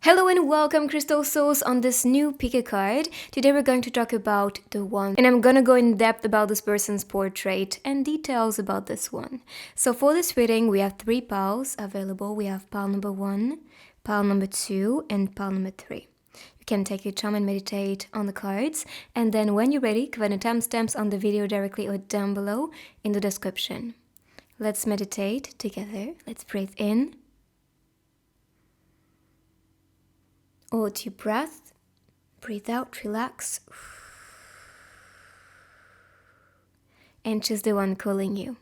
Hello and welcome, Crystal Souls, on this new pick a card. Today we're going to talk about the one, and I'm gonna go in depth about this person's portrait and details about this one. So for this reading, we have three piles available. We have pile number 1, pile number 2, and pile number 3. You can take your time and meditate on the cards, and then when you're ready, give the timestamps on the video directly or down below in the description. Let's meditate together. Let's breathe in. Hold your breath, breathe out, relax, and choose the one calling you.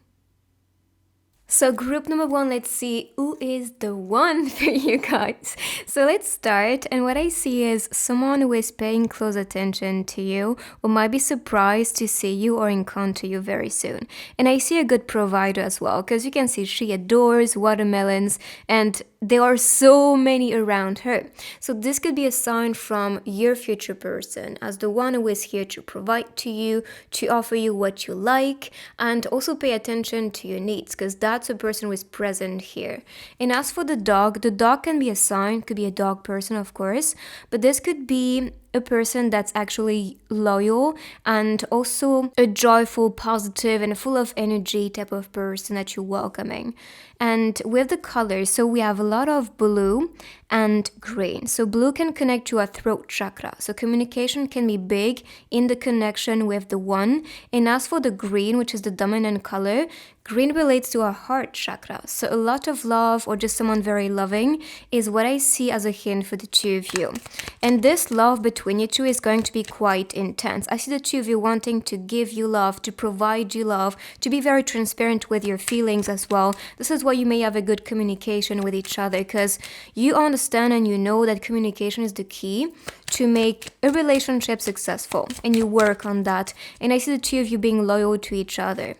So group number 1, let's see who is the one for you guys. So let's start, and what I see is someone who is paying close attention to you or might be surprised to see you or encounter you very soon. And I see a good provider as well, because you can see she adores watermelons and there are so many around her. So this could be a sign from your future person as the one who is here to provide to you, to offer you what you like, and also pay attention to your needs, because that's a person who is present here. And as for the dog can be a sign, could be a dog person, of course, but this could be a person that's actually loyal and also a joyful, positive, and full of energy type of person that you're welcoming. And with the colors, so we have a lot of blue and green. So blue can connect to our throat chakra. So communication can be big in the connection with the one. And as for the green, which is the dominant color, green relates to our heart chakra. So a lot of love or just someone very loving is what I see as a hint for the two of you. And this love between you two is going to be quite intense. I see the two of you wanting to give you love, to provide you love, to be very transparent with your feelings as well. This is why you may have a good communication with each other, because you understand and you know that communication is the key to make a relationship successful, and you work on that. And I see the two of you being loyal to each other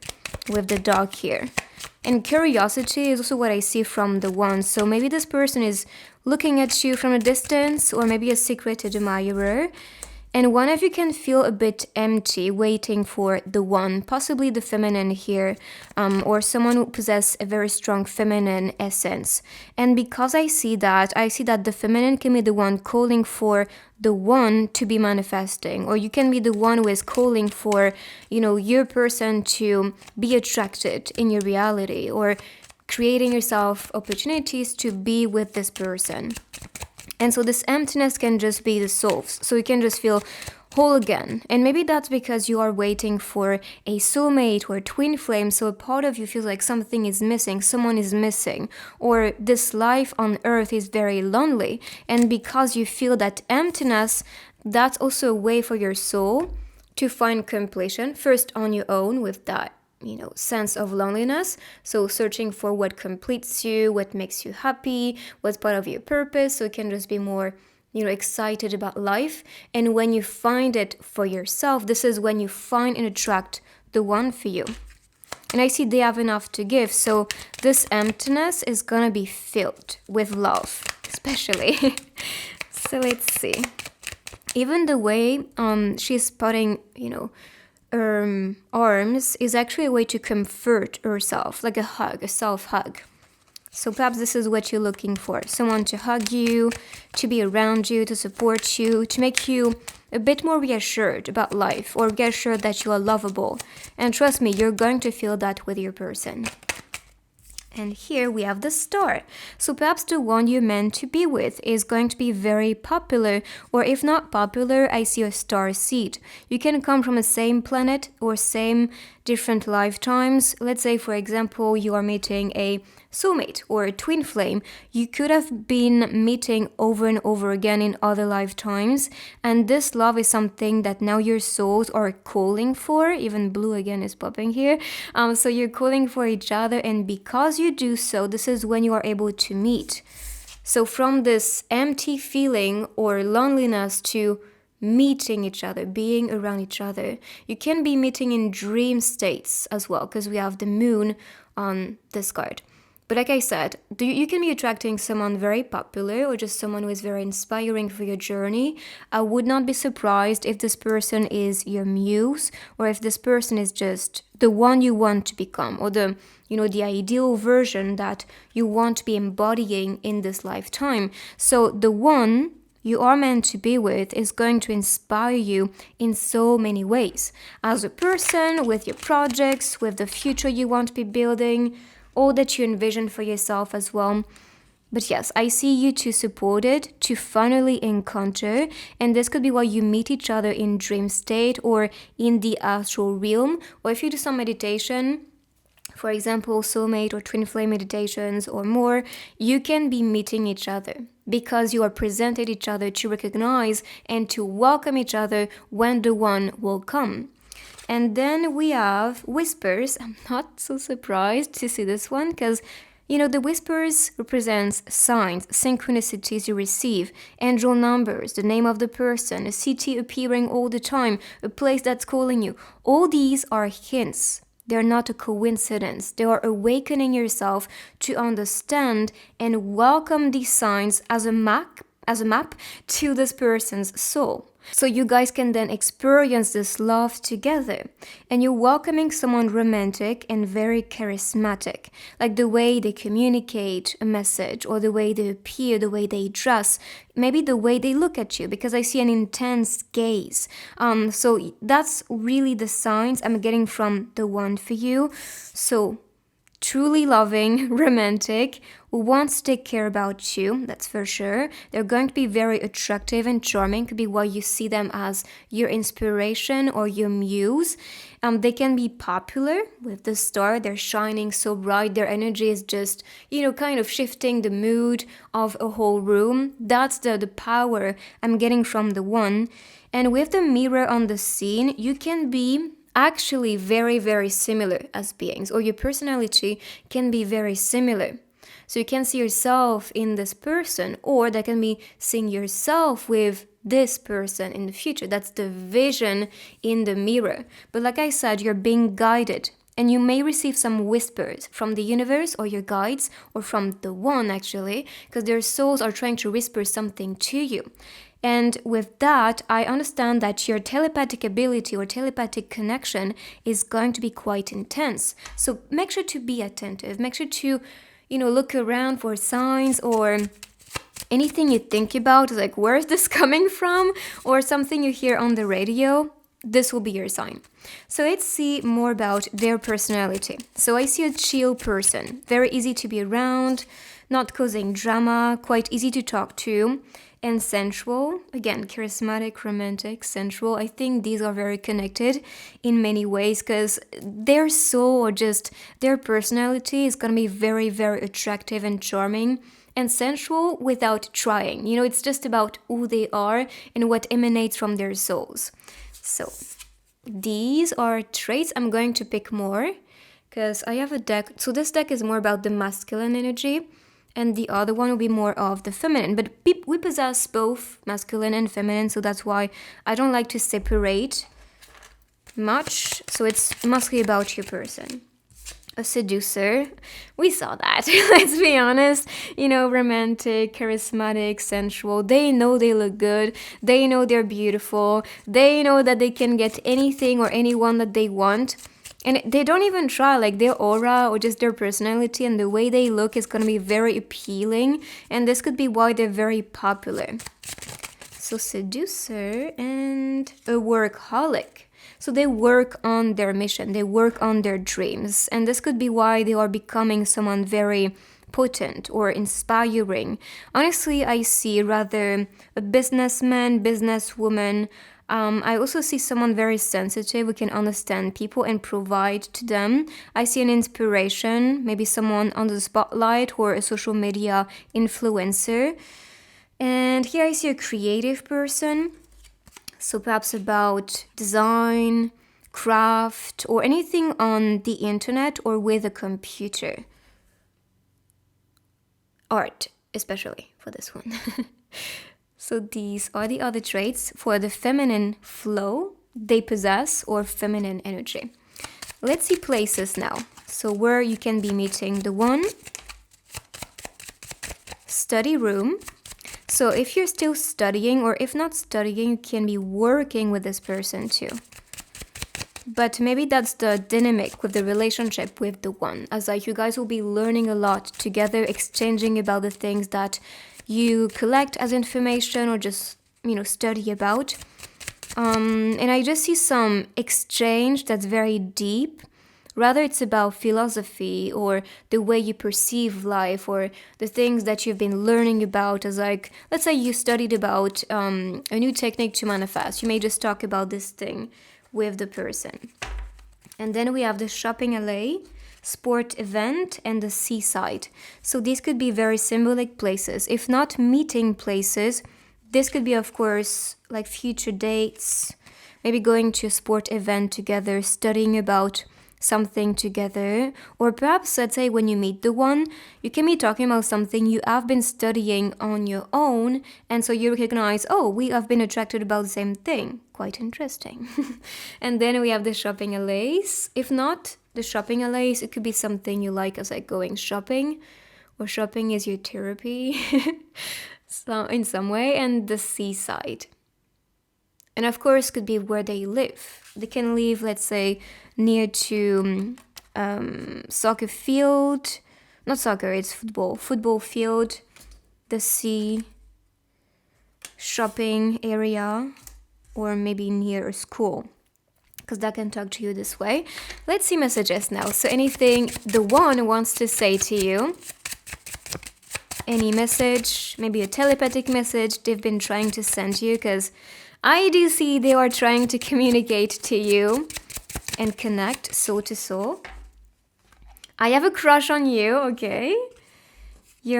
with the dog here. And curiosity is also what I see from the one. So maybe this person is looking at you from a distance, or maybe a secret admirer. And one of you can feel a bit empty, waiting for the one, possibly the feminine here, or someone who possesses a very strong feminine essence. And because I see that the feminine can be the one calling for the one to be manifesting, or you can be the one who is calling for, your person to be attracted in your reality, or creating yourself opportunities to be with this person. And so this emptiness can just be dissolved. So you can just feel whole again. And maybe that's because you are waiting for a soulmate or a twin flame. So a part of you feels like something is missing, someone is missing, or this life on earth is very lonely. And because you feel that emptiness, that's also a way for your soul to find completion, first on your own with that sense of loneliness. So searching for what completes you, what makes you happy, what's part of your purpose. So you can just be more, excited about life. And when you find it for yourself, this is when you find and attract the one for you. And I see they have enough to give. So this emptiness is gonna be filled with love, especially. So let's see. Even the way she's putting, arms is actually a way to comfort herself, like a hug, a self-hug. So perhaps this is what you're looking for. Someone to hug you, to be around you, to support you, to make you a bit more reassured about life, or reassured that you are lovable. And trust me, you're going to feel that with your person. And here we have the star. So perhaps the one you're meant to be with is going to be very popular, or if not popular, I see a star seed. You can come from the same planet or same different lifetimes. Let's say, for example, you are meeting a soulmate or a twin flame. You could have been meeting over and over again in other lifetimes, and this love is something that now your souls are calling for. Even blue again is popping here. So you're calling for each other, and because you do so, this is when you are able to meet. So from this empty feeling or loneliness to meeting each other, being around each other. You can be meeting in dream states as well, because we have the moon on this card. But like I said, you can be attracting someone very popular or just someone who is very inspiring for your journey. I would not be surprised if this person is your muse, or if this person is just the one you want to become, or the ideal version that you want to be embodying in this lifetime. So the one you are meant to be with is going to inspire you in so many ways. As a person, with your projects, with the future you want to be building, all that you envision for yourself as well. But yes, I see you two supported to finally encounter, and this could be why you meet each other in dream state or in the astral realm, or if you do some meditation, for example, soulmate or twin flame meditations or more, you can be meeting each other because you are presented each other to recognize and to welcome each other when the one will come. And then we have whispers. I'm not so surprised to see this one because, the whispers represents signs, synchronicities you receive, angel numbers, the name of the person, a city appearing all the time, a place that's calling you. All these are hints. They're not a coincidence. They are awakening yourself to understand and welcome these signs as a map to this person's soul. So you guys can then experience this love together. And you're welcoming someone romantic and very charismatic. Like the way they communicate a message, or the way they appear, the way they dress, maybe the way they look at you, because I see an intense gaze. So that's really the signs I'm getting from the one for you. So truly loving, romantic, who wants to take care about you, that's for sure. They're going to be very attractive and charming. Could be why you see them as your inspiration or your muse. They can be popular with the star. They're shining so bright. Their energy is just, kind of shifting the mood of a whole room. That's the power I'm getting from the one. And with the mirror on the scene, you can be actually very, very similar as beings, or your personality can be very similar. So you can see yourself in this person, or that can be seeing yourself with this person in the future. That's the vision in the mirror. But like I said, you're being guided, and you may receive some whispers from the universe or your guides, or from the one actually, because their souls are trying to whisper something to you. And with that, I understand that your telepathic ability or telepathic connection is going to be quite intense. So make sure to be attentive. Make sure to, look around for signs or anything you think about, like where is this coming from, or something you hear on the radio. This will be your sign. So let's see more about their personality. So I see a chill person, very easy to be around, not causing drama, quite easy to talk to, and sensual. Again, charismatic, romantic, sensual. I think these are very connected in many ways because their soul or just their personality is going to be very, very attractive and charming and sensual without trying. It's just about who they are and what emanates from their souls. So these are traits. I'm going to pick more because I have a deck. So this deck is more about the masculine energy, and the other one will be more of the feminine. But we possess both masculine and feminine, so that's why I don't like to separate much. So it's mostly about your person. A seducer, we saw that. Let's be honest. Romantic, charismatic, sensual. They know they look good. They know they're beautiful. They know that they can get anything or anyone that they want. And they don't even try, like their aura or just their personality and the way they look is going to be very appealing. And this could be why they're very popular. So seducer and a workaholic. So they work on their mission. They work on their dreams. And this could be why they are becoming someone very potent or inspiring. Honestly, I see rather a businessman, businesswoman. I also see someone very sensitive who can understand people and provide to them. I see an inspiration, maybe someone under the spotlight or a social media influencer. And here I see a creative person. So perhaps about design, craft, or anything on the internet or with a computer. Art, especially for this one. So these are the other traits for the feminine flow they possess or feminine energy. Let's see places now. So where you can be meeting the one. study room. So if you're still studying, or if not studying, you can be working with this person too. But maybe that's the dynamic with the relationship with the one, as like you guys will be learning a lot together, exchanging about the things that you collect as information or just, study about. And I just see some exchange that's very deep. Rather, it's about philosophy or the way you perceive life or the things that you've been learning about. As like, let's say you studied about a new technique to manifest. You may just talk about this thing with the person. And then we have the shopping alley, sport event, and the seaside. So these could be very symbolic places. If not meeting places, this could be, of course, like future dates, maybe going to a sport event together, studying about something together, or perhaps, let's say, when you meet the one, you can be talking about something you have been studying on your own, and so you recognize, oh, we have been attracted about the same thing. Quite interesting. And then we have the shopping allays. If not the shopping allays, it could be something you like, as like going shopping, or shopping is your therapy so in some way, and the seaside. And of course, could be where they live. They can live, let's say, near to soccer field. Not soccer, it's football field, the sea, shopping area, or maybe near a school, because that can talk to you this way. Let's see messages now. So anything the one wants to say to you, any message, maybe a telepathic message they've been trying to send you, because I do see they are trying to communicate to you and connect soul to soul. I have a crush on you, okay? You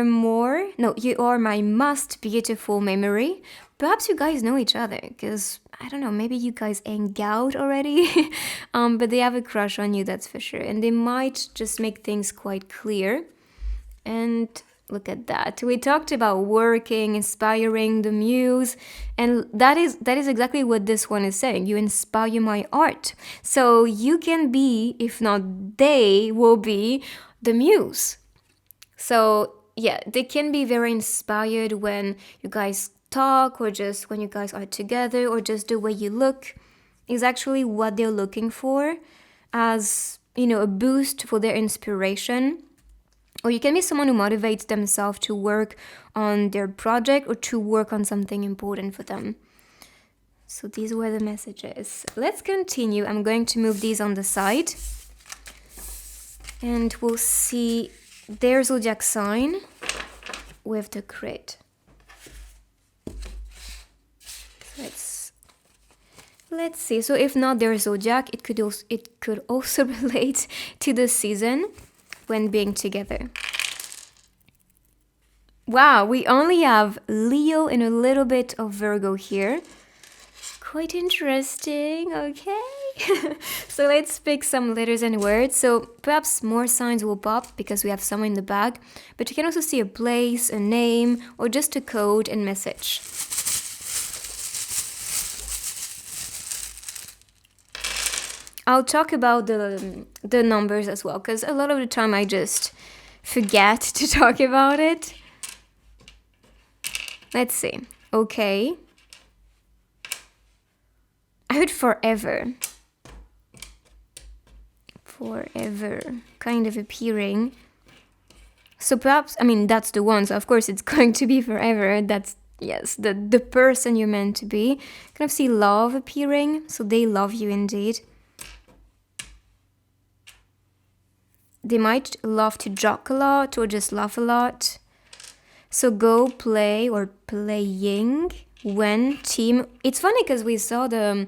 are my most beautiful memory. Perhaps you guys know each other, because, I don't know, maybe you guys hang out already. But they have a crush on you, that's for sure. And they might just make things quite clear. And look at that. We talked about working, inspiring the muse, and that is exactly what this one is saying. You inspire my art. So you can be, if not they will be, the muse. So yeah, they can be very inspired when you guys talk, or just when you guys are together, or just the way you look is actually what they're looking for as, a boost for their inspiration. Or you can be someone who motivates themselves to work on their project or to work on something important for them. So these were the messages. Let's continue. I'm going to move these on the side. And we'll see their zodiac sign with the grid. Let's see. So if not their zodiac, it could also relate to the season when being together. Wow, we only have Leo and a little bit of Virgo here. Quite interesting, okay. So let's pick some letters and words. So perhaps more signs will pop because we have some in the bag, but you can also see a place, a name, or just a code and message. I'll talk about the numbers as well, because a lot of the time I just forget to talk about it. Let's see. Okay. I heard forever. Forever. Kind of appearing. So perhaps, that's the one. So of course it's going to be forever. That's, yes, the person you're meant to be. Kind of see love appearing. So they love you indeed. They might love to joke a lot or just laugh a lot. So go play or playing when team. It's funny because we saw the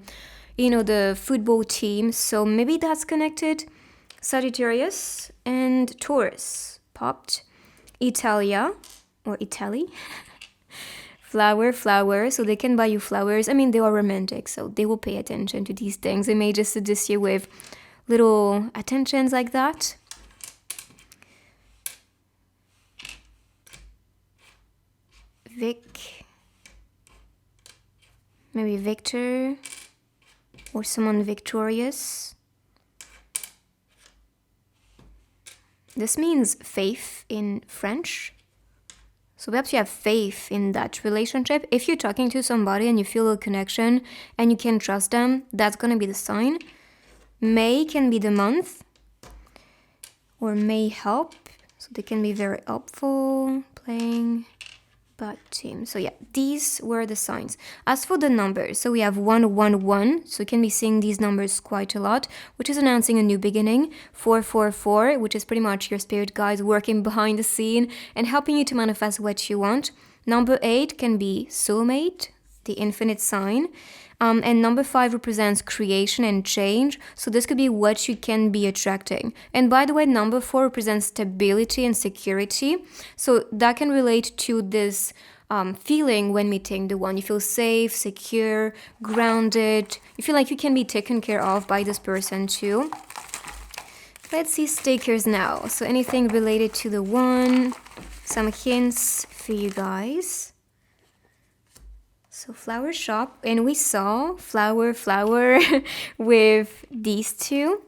football team. So maybe that's connected. Sagittarius and Taurus popped. Italia or Italy. Flower. So they can buy you flowers. They are romantic. So they will pay attention to these things. They may just seduce you with little attentions like that. Vic, maybe Victor, or someone victorious. This means faith in French. So perhaps you have faith in that relationship. If you're talking to somebody and you feel a connection and you can trust them, that's going to be the sign. May can be the month, or may help. So they can be very helpful, playing, bad team. So yeah, these were the signs. As for the numbers, so we have 111. So you can be seeing these numbers quite a lot, which is announcing a new beginning. 444, which is pretty much your spirit guides working behind the scene and helping you to manifest what you want. Number 8 can be soulmate, the infinite sign. And number 5 represents creation and change. So this could be what you can be attracting. And by the way, number 4 represents stability and security. So that can relate to this feeling when meeting the one. You feel safe, secure, grounded. You feel like you can be taken care of by this person too. Let's see stickers now. So anything related to the one, some hints for you guys. So flower shop, and we saw flower with these two.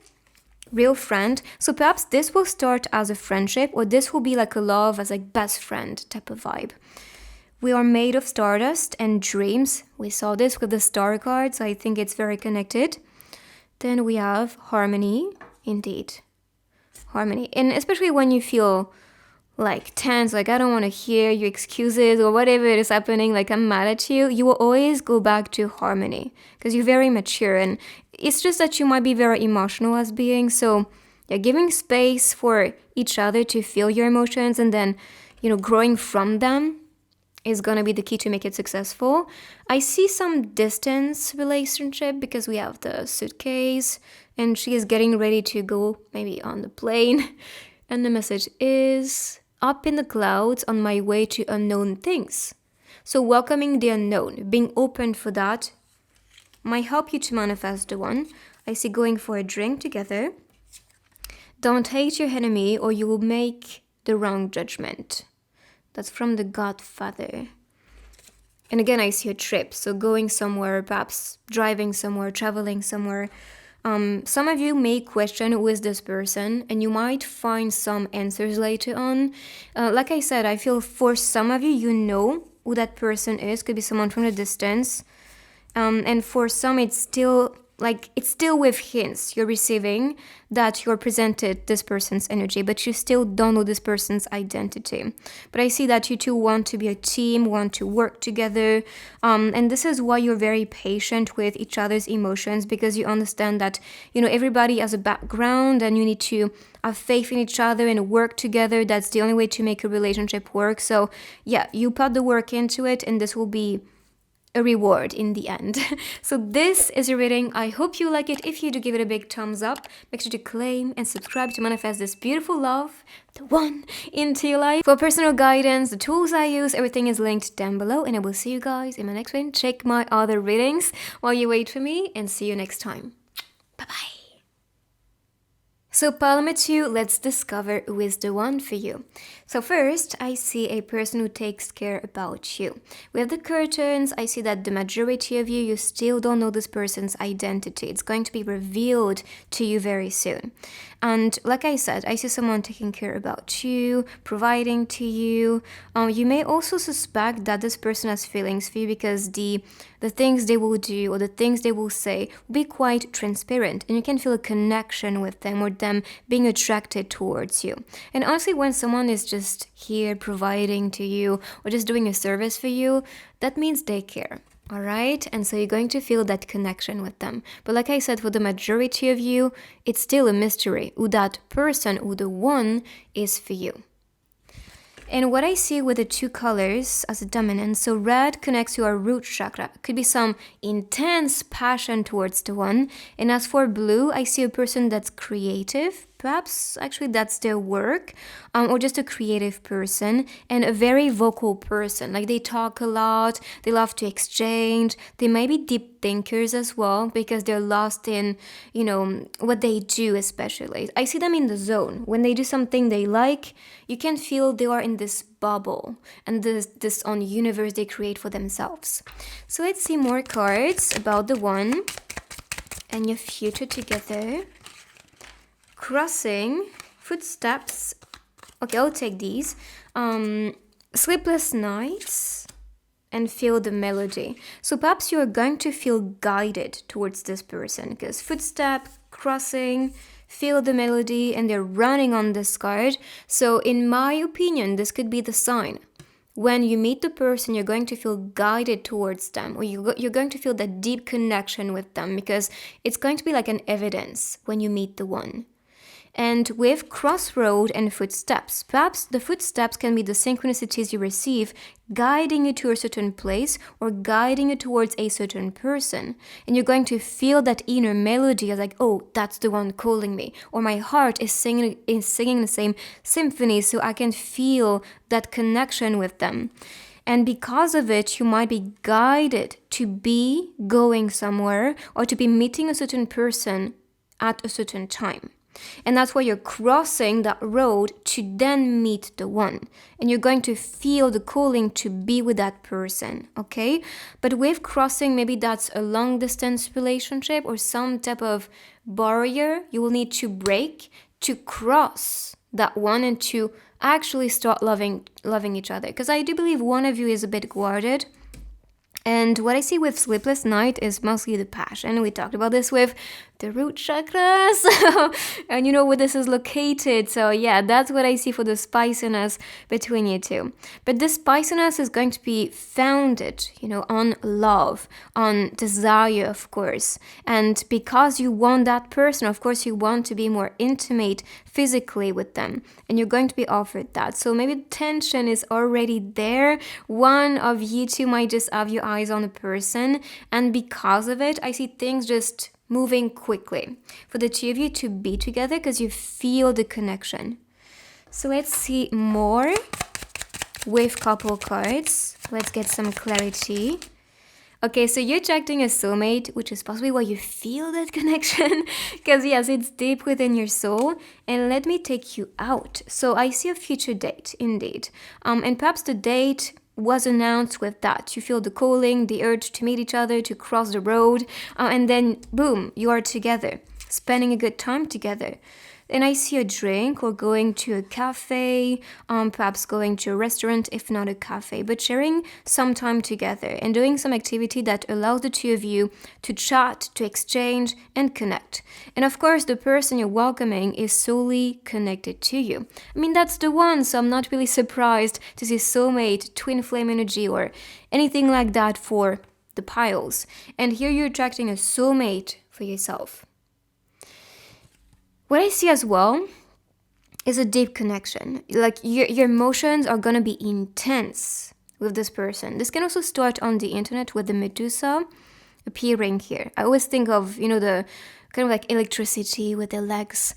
Real friend. So perhaps this will start as a friendship, or this will be like a love as like best friend type of vibe. We are made of stardust and dreams. We saw this with the star card, so I think it's very connected. Then we have harmony, indeed. Harmony. And especially when you feel like tense, like I don't want to hear your excuses or whatever it is happening, like I'm mad at you, you will always go back to harmony because you're very mature, and it's just that you might be very emotional as being. So yeah, giving space for each other to feel your emotions and then, growing from them is going to be the key to make it successful. I see some distance relationship because we have the suitcase and she is getting ready to go maybe on the plane. And the message is, up in the clouds on my way to unknown things. So welcoming the unknown, being open for that might help you to manifest the one. I see going for a drink together. Don't hate your enemy or you will make the wrong judgment. That's from The Godfather. And again, I see a trip. So going somewhere, perhaps driving somewhere, traveling somewhere. Some of you may question who is this person, and you might find some answers later on. Like I said, I feel for some of you, you know who that person is. Could be someone from a distance. And for some, it's still with hints you're receiving that you're presented this person's energy, but you still don't know this person's identity. But I see that you two want to be a team, want to work together. And this is why you're very patient with each other's emotions, because you understand that, everybody has a background and you need to have faith in each other and work together. That's the only way to make a relationship work. So yeah, you put the work into it and this will be a reward in the end. So this is your reading. I hope you like it. If you do, give it a big thumbs up. Make sure to claim and subscribe to manifest this beautiful love, the one, into your life. For personal guidance, the tools I use, everything is linked down below, and I will see you guys in my next one. Check my other readings while you wait for me, and see you next time. Bye bye. So pile number 2, let's discover who is the one for you. So first, I see a person who takes care about you. We have the curtains. I see that the majority of you still don't know this person's identity. It's going to be revealed to you very soon. And like I said, I see someone taking care about you, providing to you. You may also suspect that this person has feelings for you because the things they will do or the things they will say will be quite transparent, and you can feel a connection with them or them being attracted towards you. And honestly, when someone is just here providing to you or just doing a service for you, that means they care. All right, and so you're going to feel that connection with them. But like I said, for the majority of you, it's still a mystery who that person, who the one is for you. And what I see with the 2 colors as a dominant, so red connects to our root chakra. Could be some intense passion towards the one. And as for blue, I see a person that's creative. Perhaps actually that's their work, or just a creative person, and a very vocal person. Like they talk a lot, they love to exchange. They may be deep thinkers as well because they're lost in, what they do especially. I see them in the zone. When they do something they like, you can feel they are in this bubble and this own universe they create for themselves. So let's see more cards about the one and your future together. Crossing, footsteps. Okay, I'll take these. Sleepless nights and feel the melody. So perhaps you're going to feel guided towards this person because footstep, crossing, feel the melody, and they're running on this card. So in my opinion, this could be the sign. When you meet the person, you're going to feel guided towards them, or you're going to feel that deep connection with them because it's going to be like an evidence when you meet the one. And with crossroad and footsteps, perhaps the footsteps can be the synchronicities you receive guiding you to a certain place or guiding you towards a certain person. And you're going to feel that inner melody as like, oh, that's the one calling me. Or my heart is singing the same symphony, so I can feel that connection with them. And because of it, you might be guided to be going somewhere or to be meeting a certain person at a certain time. And that's why you're crossing that road to then meet the one. And you're going to feel the calling to be with that person, okay? But with crossing, maybe that's a long distance relationship or some type of barrier you will need to break to cross that one and to actually start loving each other. Because I do believe one of you is a bit guarded. And what I see with sleepless night is mostly the passion. We talked about this with the root chakras. And you know where this is located. So yeah, that's what I see for the spiciness between you two. But this spiciness is going to be founded, on love, on desire, of course. And because you want that person, of course, you want to be more intimate physically with them. And you're going to be offered that. So maybe tension is already there. One of you two might just have your eyes on a person. And because of it, I see things just moving quickly for the two of you to be together because you feel the connection. So let's see more with couple cards. Let's get some clarity. Okay, so you're attracting a soulmate, which is possibly why you feel that connection. Because yes, it's deep within your soul. And let me take you out. So I see a future date, indeed. And perhaps the date was announced with that. You feel the calling, the urge to meet each other, to cross the road, and then boom, you are together, spending a good time together. Then I see a drink or going to a cafe, perhaps going to a restaurant, if not a cafe, but sharing some time together and doing some activity that allows the two of you to chat, to exchange, and connect. And of course, the person you're welcoming is solely connected to you. I mean, that's the one, so I'm not really surprised to see soulmate, twin flame energy, or anything like that for the piles. And here you're attracting a soulmate for yourself. What I see as well is a deep connection. Like your emotions are going to be intense with this person. This can also start on the internet with the Medusa appearing here. I always think of, the kind of like electricity with the legs.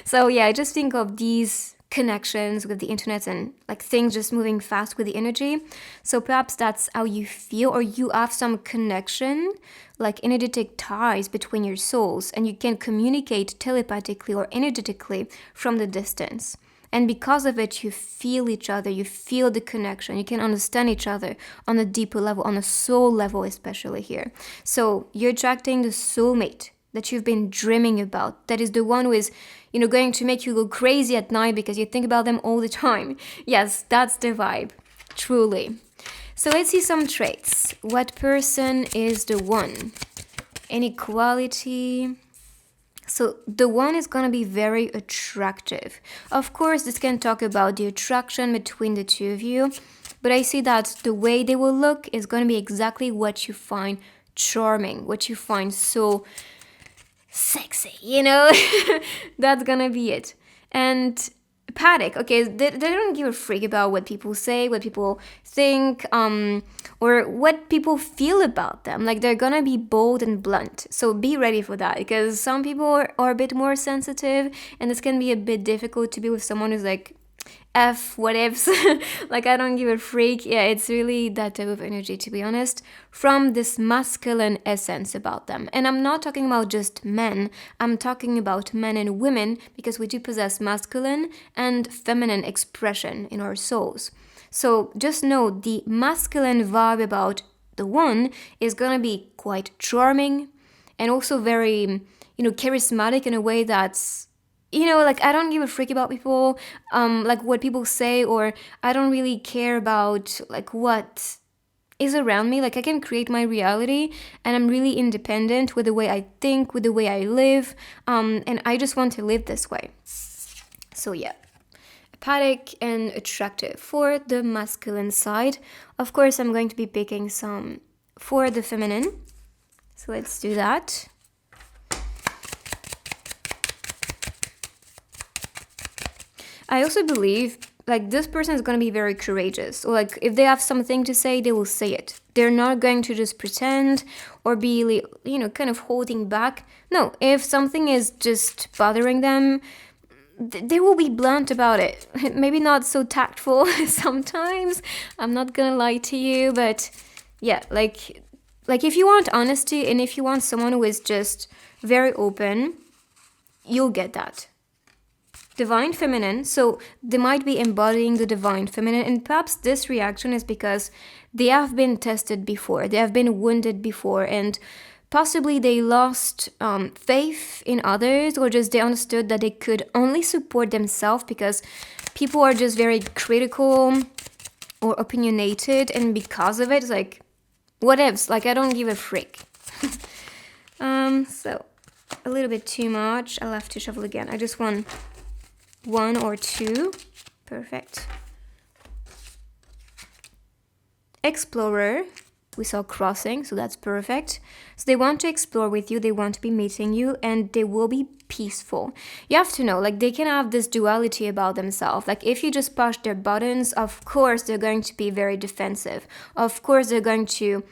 So yeah, I just think of these connections with the internet and like things just moving fast with the energy. So perhaps that's how you feel, or you have some connection, like energetic ties between your souls, and you can communicate telepathically or energetically from the distance. And because of it, you feel each other, you feel the connection, you can understand each other on a deeper level, on a soul level, especially here. So you're attracting the soulmate that you've been dreaming about. That is the one who is, going to make you go crazy at night because you think about them all the time. Yes, that's the vibe, truly. So let's see some traits. What person is the one? Any quality? So the one is going to be very attractive. Of course, this can talk about the attraction between the two of you, but I see that the way they will look is going to be exactly what you find charming, what you find so sexy, That's gonna be it. And empathic, okay, they don't give a freak about what people say, what people think, or what people feel about them. Like, they're gonna be bold and blunt. So be ready for that, because some people are a bit more sensitive, and this can be a bit difficult to be with someone who's like, F, what ifs, like I don't give a freak. Yeah, it's really that type of energy, to be honest, from this masculine essence about them. And I'm not talking about just men, I'm talking about men and women, because we do possess masculine and feminine expression in our souls. So just know the masculine vibe about the one is gonna be quite charming and also very, charismatic in a way that's like I don't give a freak about people, like what people say, or I don't really care about like what is around me. Like I can create my reality, and I'm really independent with the way I think, with the way I live, and I just want to live this way. So yeah, empathic and attractive for the masculine side. Of course, I'm going to be picking some for the feminine. So let's do that. I also believe like this person is going to be very courageous. Or like if they have something to say, they will say it. They're not going to just pretend or be, kind of holding back. No, if something is just bothering them, they will be blunt about it. Maybe not so tactful sometimes. I'm not going to lie to you, but yeah, like if you want honesty and if you want someone who is just very open, you'll get that. Divine feminine, so they might be embodying the divine feminine, and perhaps this reaction is because they have been tested before, they have been wounded before, and possibly they lost faith in others, or just they understood that they could only support themselves because people are just very critical or opinionated, and because of it, it's like, whatevs, like I don't give a frick. So a little bit too much. I'll have to shuffle again. I just want one or two. Perfect. Explorer. We saw crossing, so that's perfect. So they want to explore with you, they want to be meeting you, and they will be peaceful. You have to know, like they can have this duality about themselves. Like if you just push their buttons, of course they're going to be very defensive. Of course they're going to,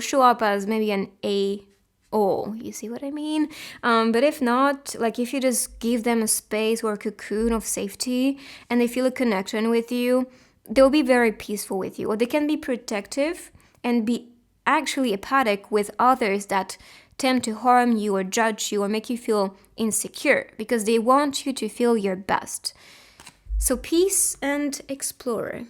show up as maybe an A-O. You see what I mean? But if not, like if you just give them a space or a cocoon of safety and they feel a connection with you, they'll be very peaceful with you. Or they can be protective and be actually empathic with others that tend to harm you or judge you or make you feel insecure because they want you to feel your best. So peace and explorer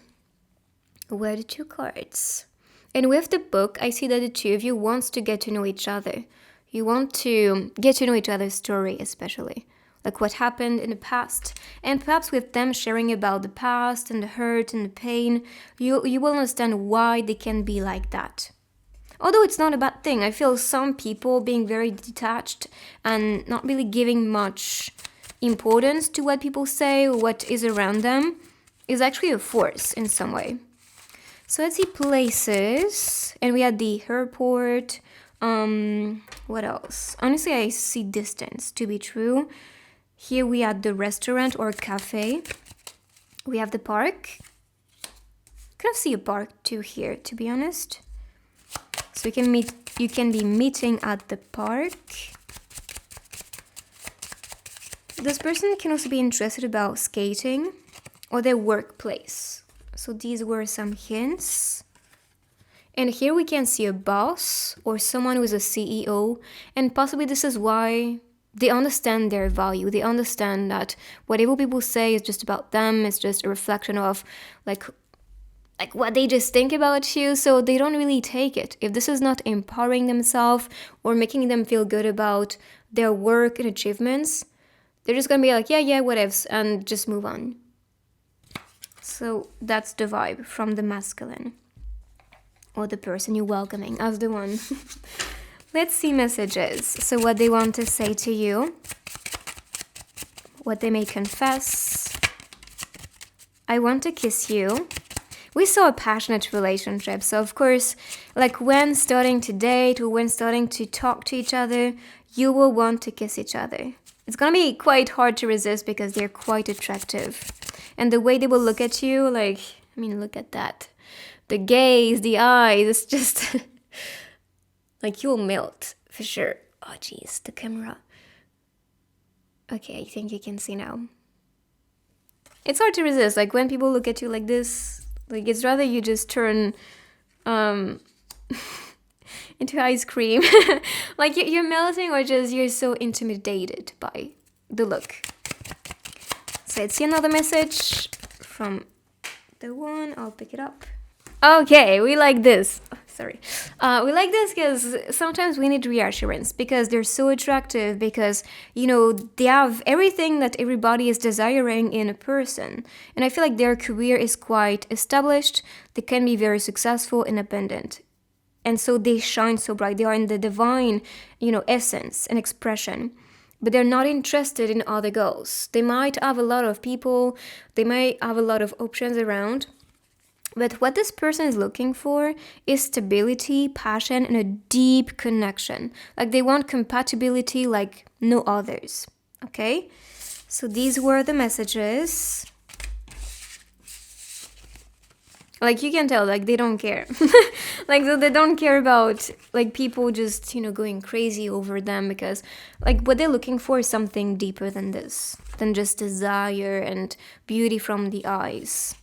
were the two cards. And with the book, I see that the two of you wants to get to know each other. You want to get to know each other's story, especially. Like what happened in the past. And perhaps with them sharing about the past and the hurt and the pain, you will understand why they can be like that. Although it's not a bad thing. I feel some people being very detached and not really giving much importance to what people say or what is around them is actually a force in some way. So let's see places. And we had the airport. What else? Honestly, I see distance to be true. Here we have the restaurant or cafe. We have the park. Kind of see a park too here, to be honest. So you can be meeting at the park. This person can also be interested about skating or their workplace. So these were some hints. And here we can see a boss or someone who is a CEO, and possibly this is why they understand their value. They understand that whatever people say is just about them. It's just a reflection of like what they just think about you. So they don't really take it. If this is not empowering themselves or making them feel good about their work and achievements, they're just going to be like, yeah, whatevs, and just move on. So that's the vibe from the masculine. Or the person you're welcoming as the one. Let's see messages. So what they want to say to you. What they may confess. I want to kiss you. We saw a passionate relationship. So of course, like when starting to date or when starting to talk to each other, you will want to kiss each other. It's going to be quite hard to resist because they're quite attractive. And the way they will look at you, look at that. The gaze, the eyes, it's just like you'll melt for sure. Oh geez, the camera. Okay, I think you can see now. It's hard to resist. Like when people look at you like this, like it's rather you just turn into ice cream. Like you're melting or just you're so intimidated by the look. So let's see another message from the one. I'll pick it up. Okay, we like this. Sorry. We like this because sometimes we need reassurance because they're so attractive because, they have everything that everybody is desiring in a person. And I feel like their career is quite established. They can be very successful, independent. And so they shine so bright. They are in the divine, essence and expression. But they're not interested in other girls. They might have a lot of people. They might have a lot of options around. But what this person is looking for is stability, passion, and a deep connection. Like they want compatibility like no others. Okay? So these were the messages. Like you can tell, like they don't care. Like they don't care about like people just, going crazy over them because like what they're looking for is something deeper than this, than just desire and beauty from the eyes.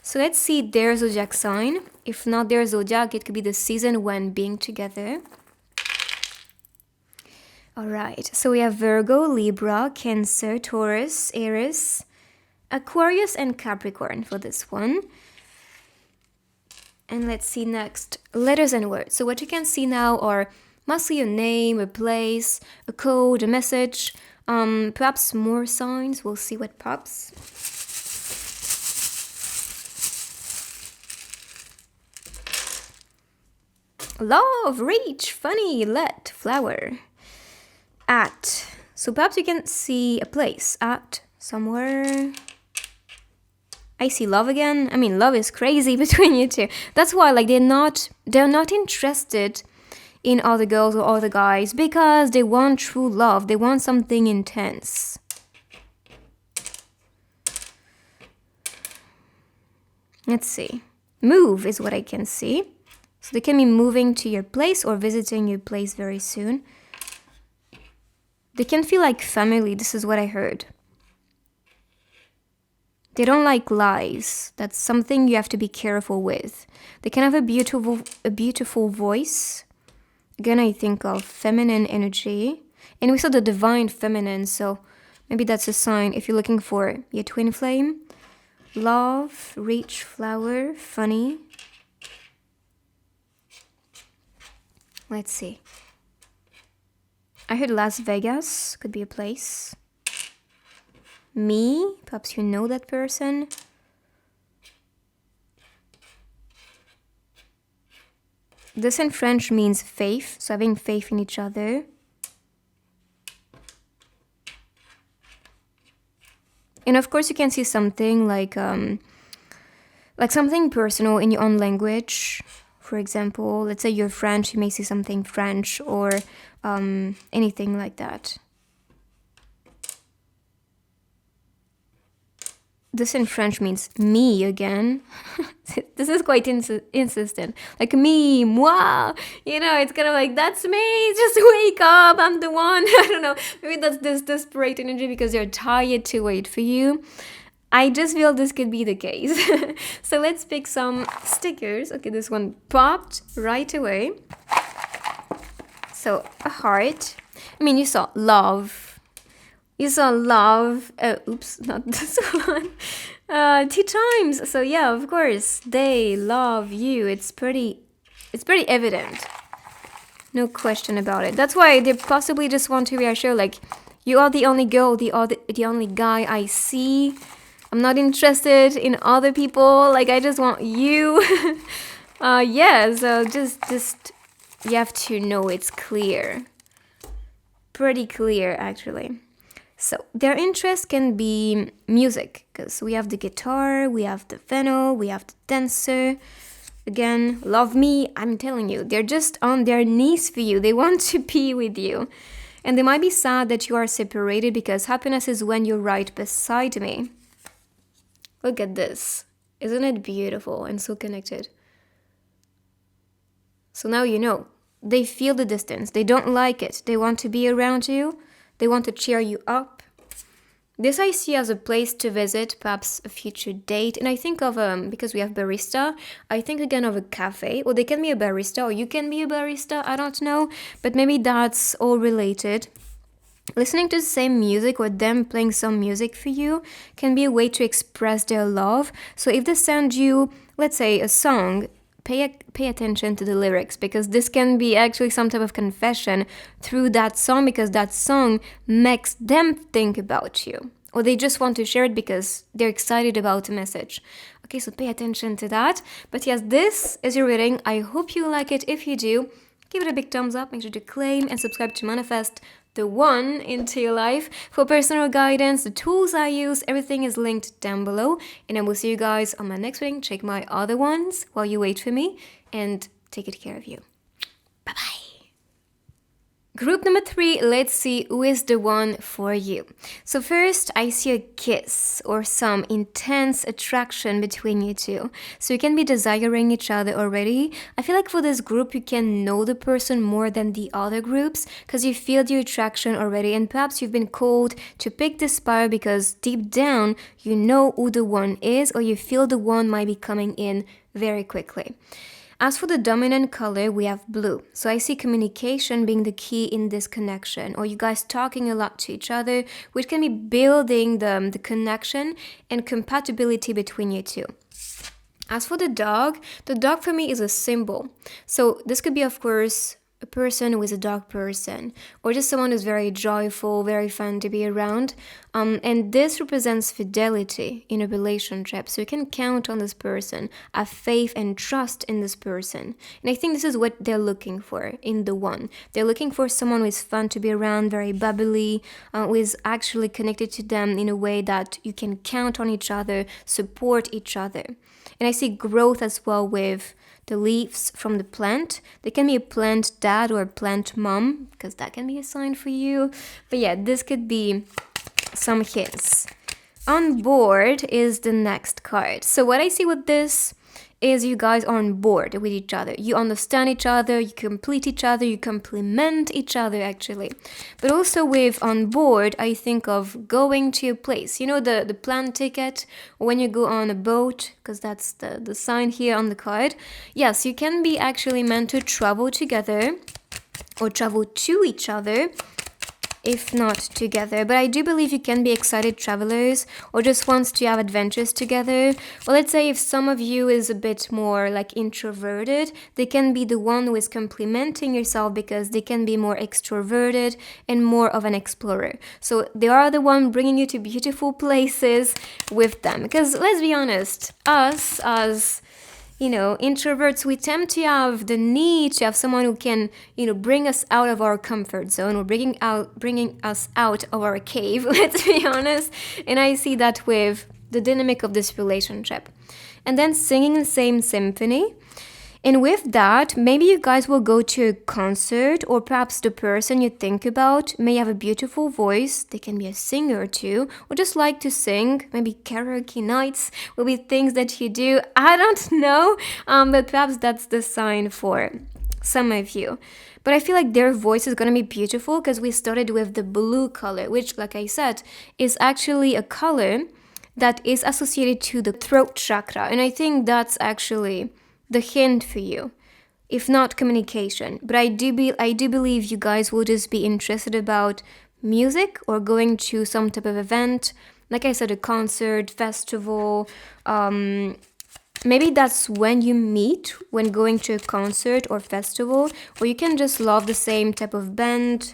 So let's see their zodiac sign. If not their zodiac, it could be the season when being together. All right, so we have Virgo, Libra, Cancer, Taurus, Aries, Aquarius, and Capricorn for this one. And let's see next, letters and words. So what you can see now are mostly a name, a place, a code, a message, perhaps more signs. We'll see what pops. Love, reach, funny, let, flower, at. So perhaps you can see a place, at, somewhere. I see love again. I mean, love is crazy between you two. That's why, like, they're not interested in other girls or other guys because they want true love. They want something intense. Let's see. Move is what I can see. So they can be moving to your place or visiting your place very soon. They can feel like family. This is what I heard. They don't like lies. That's something you have to be careful with. They can have a beautiful voice. Again, I think of feminine energy. And we saw the divine feminine, so maybe that's a sign if you're looking for your twin flame. Love, reach, flower, funny. Let's see. I heard Las Vegas could be a place. Me, perhaps you know that person. This in French means faith, so having faith in each other. And of course you can see something like something personal in your own language. For example, let's say you're French, you may see something French or anything like that. This in French means me again. This is quite insistent. Like me, moi. It's kind of like, that's me. Just wake up. I'm the one. I don't know. Maybe that's this desperate energy because they're tired to wait for you. I just feel this could be the case. So let's pick some stickers. Okay, this one popped right away. So a heart. I mean, you saw love. You saw love. Oops, not this one. 2 times. So yeah, of course, they love you. It's pretty evident. No question about it. That's why they possibly just want to reassure, like, you are the only girl, the only guy I see. I'm not interested in other people. Like, I just want you. Yeah, so just you have to know it's clear. Pretty clear, actually. So their interest can be music, because we have the guitar, we have the piano, we have the dancer. Again, love me, I'm telling you, they're just on their knees for you. They want to be with you. And they might be sad that you are separated, because happiness is when you're right beside me. Look at this. Isn't it beautiful and so connected? So now you know. They feel the distance. They don't like it. They want to be around you. They want to cheer you up. This I see as a place to visit, perhaps a future date. And I think of, because we have barista, I think again of a cafe. Or they can be a barista, or you can be a barista, I don't know. But maybe that's all related. Listening to the same music or them playing some music for you can be a way to express their love. So if they send you, let's say, a song, pay attention to the lyrics, because this can be actually some type of confession through that song, because that song makes them think about you, or they just want to share it because they're excited about the message. Okay, so pay attention to that. But yes, this is your reading. I hope you like it. If you do, give it a big thumbs up. Make sure to claim and subscribe to manifest the one into your life. For personal guidance, the tools I use, everything is linked down below. And I will see you guys on my next reading. Check my other ones while you wait for me, and take good care of you. Bye-bye. Group number 3, let's see who is the one for you. So first, I see a kiss or some intense attraction between you two. So you can be desiring each other already. I feel like for this group, you can know the person more than the other groups, because you feel the attraction already, and perhaps you've been called to pick this fire because deep down, you know who the one is, or you feel the one might be coming in very quickly. As for the dominant color, we have blue. So I see communication being the key in this connection, or you guys talking a lot to each other, which can be building the connection and compatibility between you two. As for the dog for me is a symbol. So this could be, of course, a person who is a dog person, or just someone who's very joyful, very fun to be around. And this represents fidelity in a relationship. So you can count on this person, have faith and trust in this person. And I think this is what they're looking for in the one. They're looking for someone who is fun to be around, very bubbly, who is actually connected to them in a way that you can count on each other, support each other. And I see growth as well with the leaves from the plant. They can be a plant dad or a plant mom, because that can be a sign for you. But yeah, this could be some hints. On board is the next card. So what I see with this is you guys are on board with each other. You understand each other, you complete each other, you complement each other actually. But also with on board, I think of going to a place. You know, the plane ticket, or when you go on a boat, because that's the sign here on the card. Yes, you can be actually meant to travel together or travel to each other, if not together. But I do believe you can be excited travelers, or just wants to have adventures together. Well, let's say if some of you is a bit more like introverted, they can be the one who is complementing yourself, because they can be more extroverted and more of an explorer. So they are the one bringing you to beautiful places with them. Because let's be honest, us as introverts, we tend to have the need to have someone who can, bring us out of our comfort zone, or bringing us out of our cave, let's be honest. And I see that with the dynamic of this relationship. And then singing the same symphony. And with that, maybe you guys will go to a concert, or perhaps the person you think about may have a beautiful voice. They can be a singer too, or just like to sing. Maybe karaoke nights will be things that you do. I don't know, but perhaps that's the sign for some of you. But I feel like their voice is going to be beautiful, because we started with the blue color, which, like I said, is actually a color that is associated to the throat chakra. And I think that's actually the hint for you, if not communication. But I do believe you guys will just be interested about music, or going to some type of event, like I said, a concert, festival. Maybe that's when you meet, when going to a concert or festival, or you can just love the same type of band.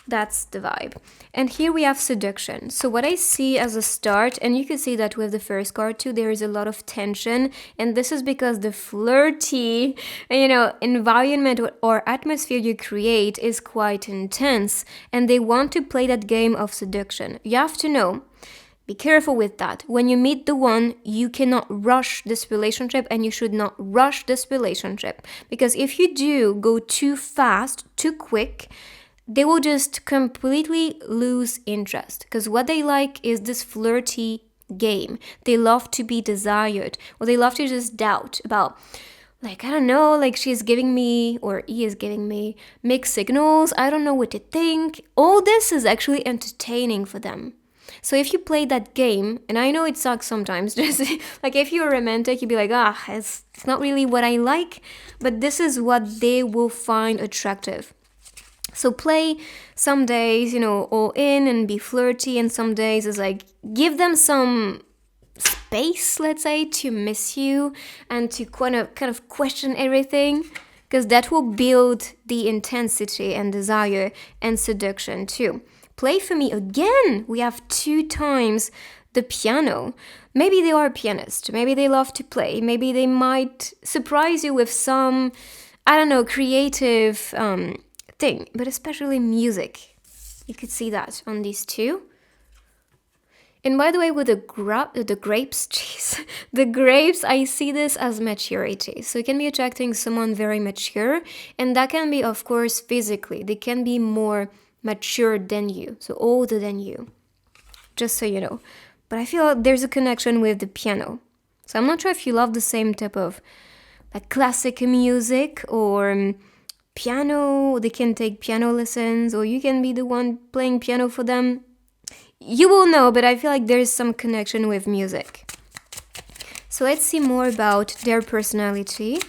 That's the vibe. And here we have seduction. So what I see as a start, and you can see that with the first card too, there is a lot of tension. And this is because the flirty, environment or atmosphere you create is quite intense. And they want to play that game of seduction. You have to know, be careful with that. When you meet the one, you cannot rush this relationship, and you should not rush this relationship. Because if you do go too fast, too quick, they will just completely lose interest, because what they like is this flirty game. They love to be desired, or they love to just doubt about, like, I don't know, like she's giving me, or he is giving me mixed signals. I don't know what to think. All this is actually entertaining for them. So if you play that game, and I know it sucks sometimes, just like if you're romantic, you'd be like, it's not really what I like, but this is what they will find attractive. So play some days, all in and be flirty, and some days is like, give them some space, let's say, to miss you and to kind of question everything, because that will build the intensity and desire and seduction too. Play for me again. We have 2 times the piano. Maybe they are a pianist. Maybe they love to play. Maybe they might surprise you with some, I don't know, creative thing, but especially music. You could see that on these 2. And by the way, with the grapes, jeez, the grapes, I see this as maturity. So you can be attracting someone very mature, and that can be, of course, physically. They can be more mature than you, so older than you, just so you know. But I feel like there's a connection with the piano. So I'm not sure if you love the same type of like classic music or piano. They can take piano lessons, or you can be the one playing piano for them. You will know, but I feel like there's some connection with music. So let's see more about their personality.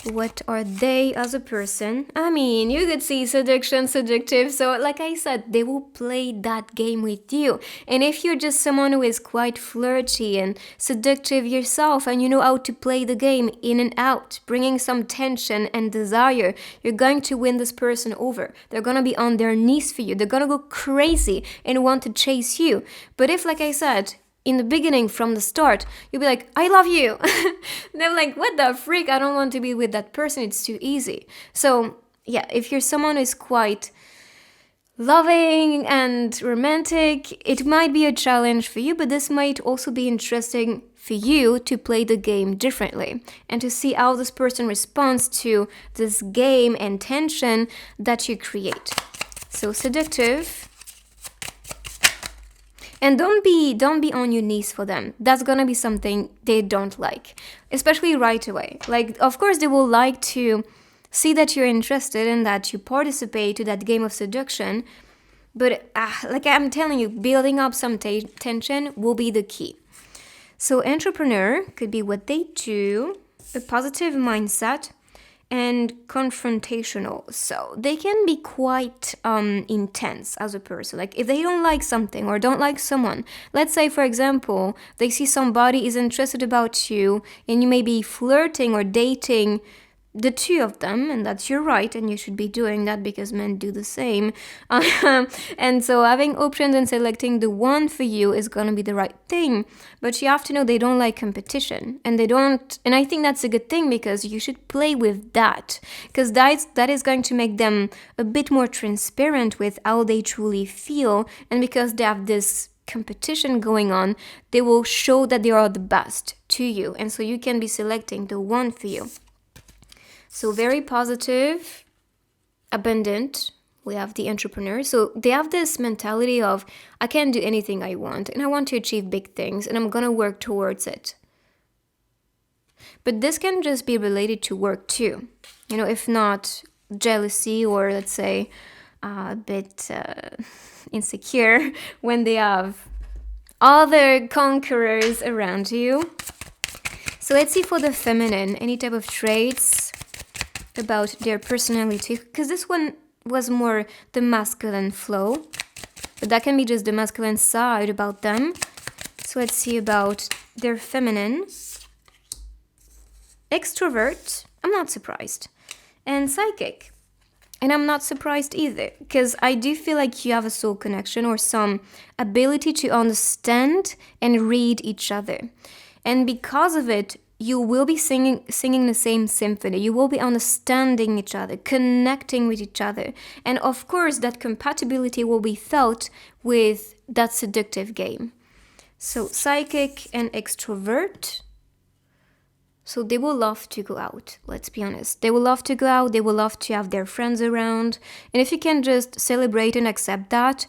What are they as a person? I mean, you could see seduction, seductive. So like I said, they will play that game with you. And if you're just someone who is quite flirty and seductive yourself, and you know how to play the game in and out, bringing some tension and desire, you're going to win this person over. They're going to be on their knees for you. They're going to go crazy and want to chase you. But if, like I said, in the beginning, from the start, you'll be like, I love you. They're like, what the freak? I don't want to be with that person. It's too easy. So yeah, if you're someone who's quite loving and romantic, it might be a challenge for you, but this might also be interesting for you to play the game differently and to see how this person responds to this game and tension that you create. So seductive. And don't be on your knees for them. That's gonna be something they don't like, especially right away. Like, of course, they will like to see that you're interested and that you participate to that game of seduction. But like I'm telling you, building up some tension will be the key. So entrepreneur could be what they do, a positive mindset, and confrontational. So they can be quite intense as a person. Like if they don't like something or don't like someone, let's say for example they see somebody is interested about you and you may be flirting or dating the 2 of them, and that's your right, and you should be doing that because men do the same. And so having options and selecting the one for you is going to be the right thing. But you have to know they don't like competition, and I think that's a good thing, because you should play with that, because that is going to make them a bit more transparent with how they truly feel, and because they have this competition going on, they will show that they are the best to you, and so you can be selecting the one for you. So very positive, abundant. We have the entrepreneur. So they have this mentality of, I can do anything I want, and I want to achieve big things, and I'm going to work towards it. But this can just be related to work too. You know, if not jealousy, or let's say a bit insecure when they have other conquerors around you. So let's see for the feminine, any type of traits about their personality, because this one was more the masculine flow, but that can be just the masculine side about them. So let's see about their feminine. Extrovert, I'm not surprised, and psychic, and I'm not surprised either, because I do feel like you have a soul connection or some ability to understand and read each other, and because of it you will be singing the same symphony. You will be understanding each other, connecting with each other. And of course, that compatibility will be felt with that seductive game. So psychic and extrovert. So they will love to go out, let's be honest. They will love to go out. They will love to have their friends around. And if you can just celebrate and accept that.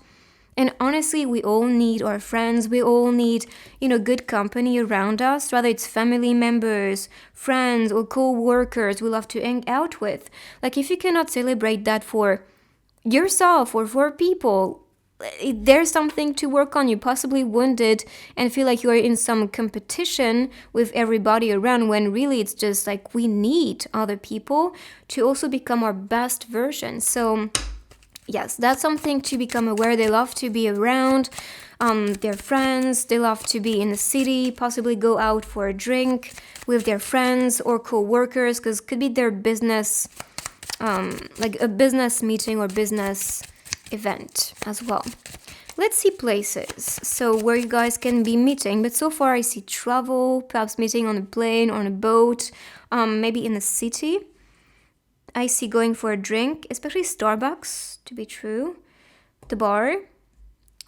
And honestly, we all need our friends. We all need, good company around us, whether it's family members, friends, or co-workers we love to hang out with. Like, if you cannot celebrate that for yourself or for people, there's something to work on. You're possibly wounded and feel like you are in some competition with everybody around, when really it's just like we need other people to also become our best version. So yes, that's something to become aware. They love to be around their friends. They love to be in the city, possibly go out for a drink with their friends or co-workers, because could be their business, like a business meeting or business event as well. Let's see places, so where you guys can be meeting. But so far I see travel, perhaps meeting on a plane, on a boat, maybe in a city. I see going for a drink, especially Starbucks, to be true. The bar,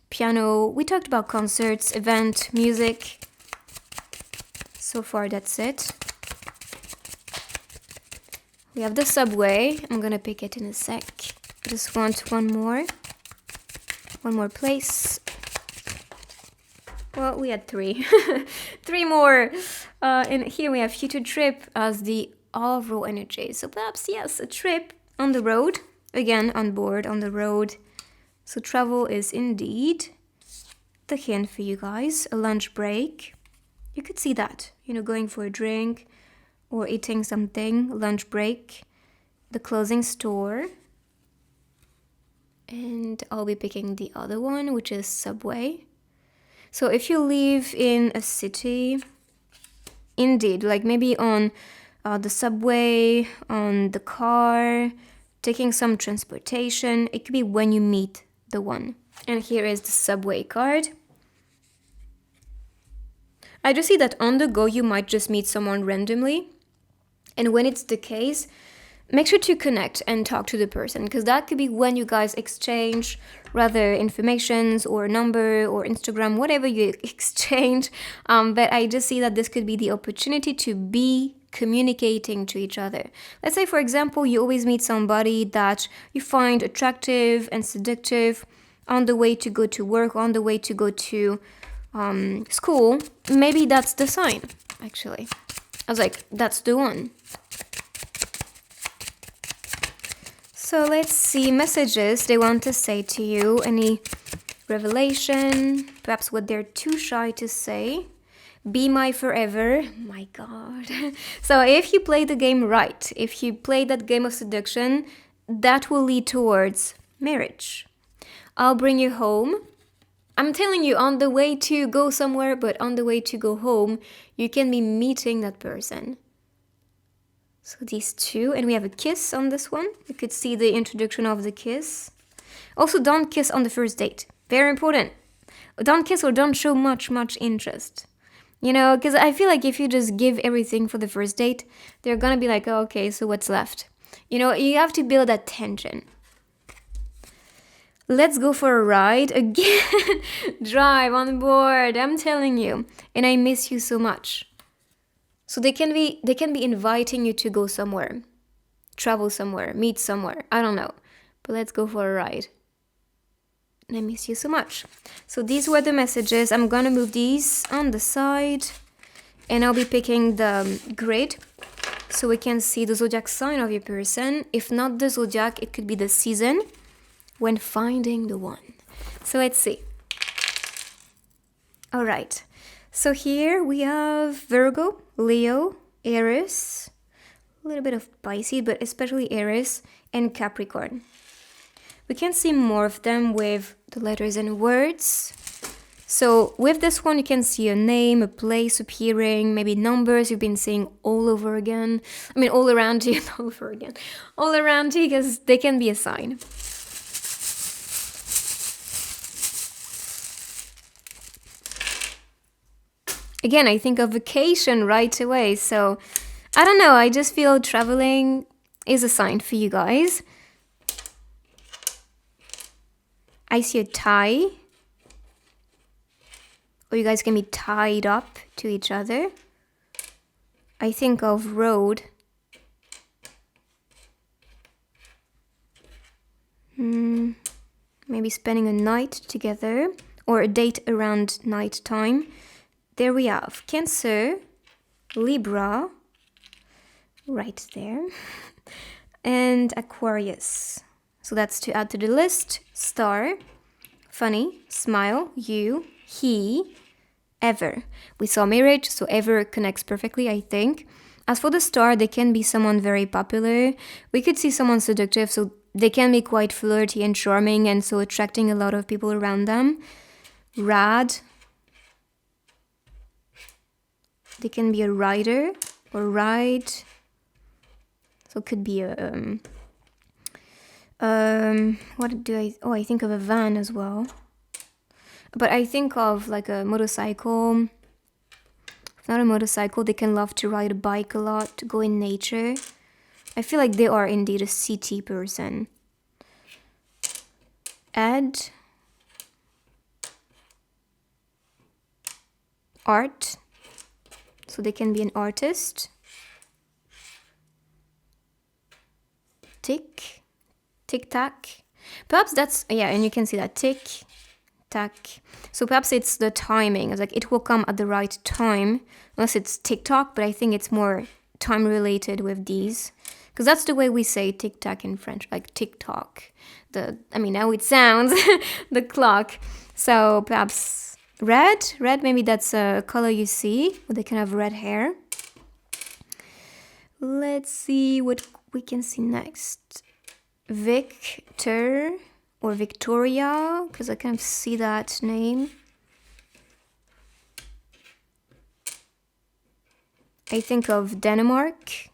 piano. We talked about concerts, event, music. So far that's it. We have the subway. I'm gonna pick it in a sec. Just want one more place. Well, we had three. Three more. And here we have future trip as the overall energy. So perhaps, yes, a trip on the road. Again, on board, on the road. So travel is indeed the hint for you guys. A lunch break. You could see that. Going for a drink or eating something. Lunch break. The clothing store. And I'll be picking the other one, which is subway. So if you live in a city, indeed, like maybe on the subway, on the car, taking some transportation, it could be when you meet the one. And here is the subway card. I just see that on the go, you might just meet someone randomly. And when it's the case, make sure to connect and talk to the person, because that could be when you guys exchange rather informations or number or Instagram, whatever you exchange. But I just see that this could be the opportunity to be communicating to each other. Let's say, for example, you always meet somebody that you find attractive and seductive on the way to go to work, on the way to go to school. Maybe that's the sign, actually. I was like, that's the one. So let's see messages they want to say to you. Any revelation? Perhaps what they're too shy to say. Be my forever. My God. So if you play the game right, if you play that game of seduction, that will lead towards marriage. I'll bring you home. I'm telling you, on the way to go somewhere, but on the way to go home, you can be meeting that person. So these two, and we have a kiss on this one. You could see the introduction of the kiss. Also, don't kiss on the first date. Very important. Don't kiss or don't show much interest. Because I feel like if you just give everything for the first date, they're gonna be like, oh, okay, so what's left? You have to build that tension. Let's go for a ride again. Drive on board, I'm telling you. And I miss you so much. So they can be inviting you to go somewhere, travel somewhere, meet somewhere. I don't know. But let's go for a ride. And I miss you so much. So these were the messages. I'm gonna move these on the side. And I'll be picking the grid so we can see the zodiac sign of your person. If not the zodiac, it could be the season when finding the one. So let's see. All right. So here we have Virgo, Leo, Aries, a little bit of Pisces, but especially Aries and Capricorn. We can see more of them with the letters and words. So with this one, you can see a name, a place appearing, maybe numbers you've been seeing all over again. I mean, all around you, all over again. All around you, because they can be a sign. Again, I think of vacation right away. So, I don't know. I just feel traveling is a sign for you guys. I see a tie. Or you guys can be tied up to each other. I think of road. Maybe spending a night together. Or a date around night time. There we have Cancer, Libra, right there, and Aquarius. So that's to add to the list. Star, funny, smile, you, he, ever. We saw marriage, so ever connects perfectly, I think. As for the star, they can be someone very popular. We could see someone seductive, so they can be quite flirty and charming, and so attracting a lot of people around them. rad. They can be a rider or ride. So it could be a what do I think of a van as well. But I think of like a motorcycle. If not a motorcycle, they can love to ride a bike a lot, to go in nature. I feel like they are indeed a city person. Ed. Art. So they can be an artist. Tick. Tick-tack. Perhaps that's, yeah, and you can see that. Tick-tack. So perhaps it's the timing. It's like it will come at the right time. Unless it's TikTok, but I think it's more time related with these. Because that's the way we say tic-tac in French, like TikTok. How it sounds, the clock. So perhaps red, maybe that's a color you see. They can have red hair. Let's see what we can see next. Victor or Victoria, because I kind of see that name. I think of Denmark.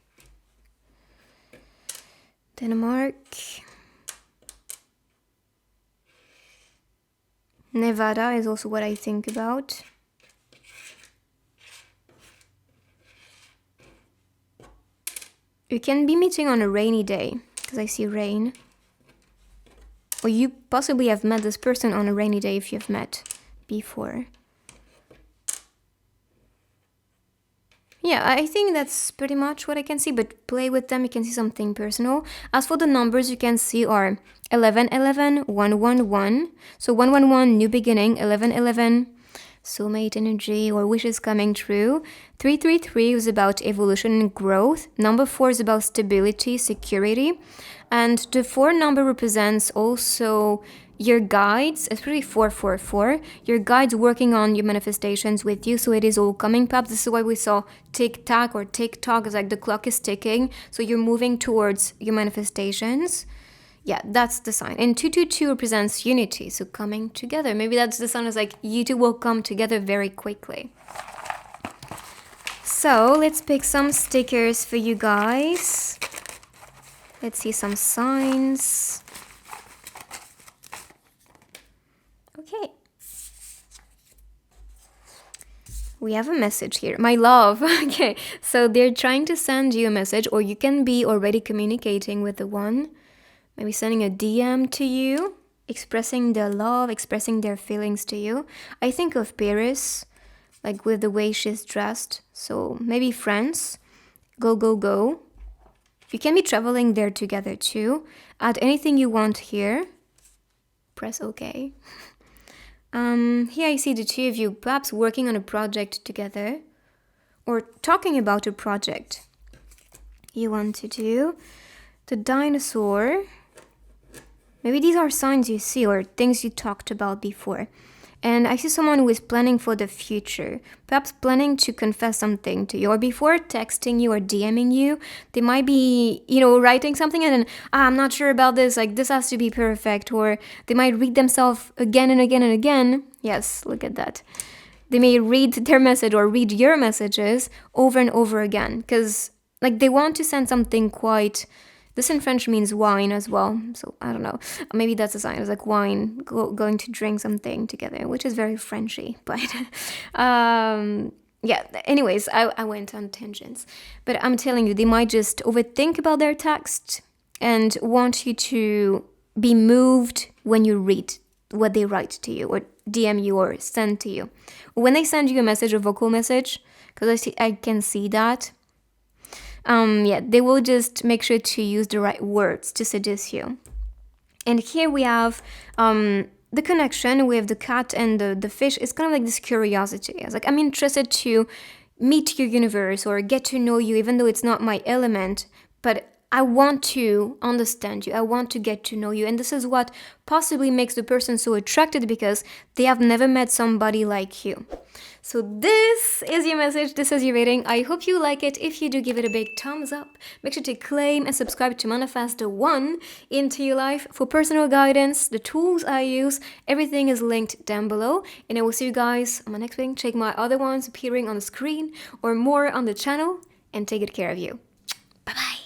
Nevada is also what I think about. You can be meeting on a rainy day, because I see rain. Or you possibly have met this person on a rainy day if you've met before. Yeah, I think that's pretty much what I can see, but play with them, you can see something personal. As for the numbers you can see are 1111, 111. So 111, new beginning, 1111, soulmate energy or wishes coming true. 333 is about evolution and growth. Number 4 is about stability, security. And the 4 number represents also your guides, especially 444, your guides working on your manifestations with you, so it is all coming. Perhaps this is why we saw tick-tack or tick-tock, it's like the clock is ticking, so you're moving towards your manifestations. Yeah, that's the sign. And 222 represents unity, so coming together. Maybe that's the sign, is like you two will come together very quickly. So let's pick some stickers for you guys. Let's see some signs. Okay. We have a message here. My love. Okay. So they're trying to send you a message, or you can be already communicating with the one. Maybe sending a DM to you, expressing their love, expressing their feelings to you. I think of Paris, like with the way she's dressed. So maybe friends. Go, go, go. You can be traveling there together too. Add anything you want here. Press OK. Here I see the two of you perhaps working on a project together, or talking about a project you want to do. The dinosaur. Maybe these are signs you see or things you talked about before. And I see someone who is planning for the future, perhaps planning to confess something to you, or before texting you or DMing you, they might be, writing something and then, I'm not sure about this, like this has to be perfect, or they might read themselves again and again and again. Yes, look at that. They may read their message or read your messages over and over again, because like they want to send something quite... This in French means wine as well, so I don't know. Maybe that's a sign. It's like wine, going to drink something together, which is very Frenchy. But yeah, anyways, I went on tangents. But I'm telling you, they might just overthink about their text and want you to be moved when you read what they write to you or DM you or send to you. When they send you a message, a vocal message, because I can see that. They will just make sure to use the right words to seduce you. And here we have the connection with the cat and the fish. It's kind of like this curiosity. It's like, I'm interested to meet your universe or get to know you, even though it's not my element. But I want to understand you. I want to get to know you. And this is what possibly makes the person so attracted, because they have never met somebody like you. So this is your message. This is your reading. I hope you like it. If you do, give it a big thumbs up. Make sure to claim and subscribe to manifest the one into your life. For personal guidance, the tools I use, everything is linked down below. And I will see you guys on my next reading. Check my other ones appearing on the screen or more on the channel. And take good care of you. Bye-bye.